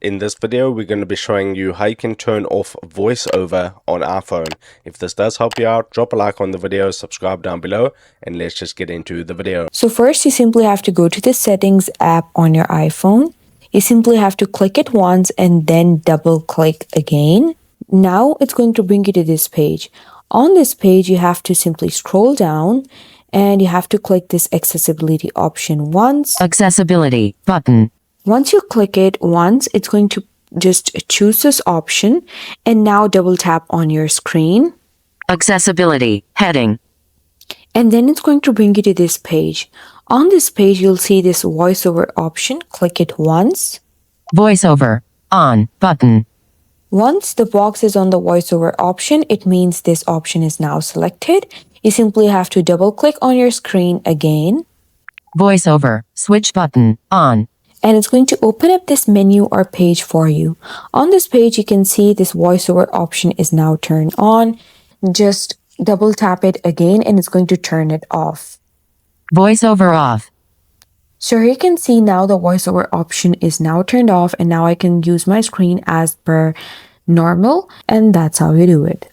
In this video, we're going to be showing you how you can turn off VoiceOver on iPhone. If this does help you out, drop a like on the video, subscribe down below, and let's just get into the video. So first, you simply have to go to the Settings app on your iPhone. You simply have to click it once and then double click again. Now it's going to bring you to this page. On this page, you have to simply scroll down and you have to click this accessibility option once. Accessibility button. Once you click it once, it's going to just choose this option and now double tap on your screen. Accessibility heading. And then it's going to bring you to this page. On this page, you'll see this VoiceOver option. Click it once. VoiceOver on button. Once the box is on the VoiceOver option, it means this option is now selected. You simply have to double click on your screen again. VoiceOver switch button on. And it's going to open up this menu or page for you. On this page, you can see this VoiceOver option is now turned on. Just double tap it again and it's going to turn it off. VoiceOver off. So here you can see now the VoiceOver option is now turned off and now I can use my screen as per normal, and that's how you do it.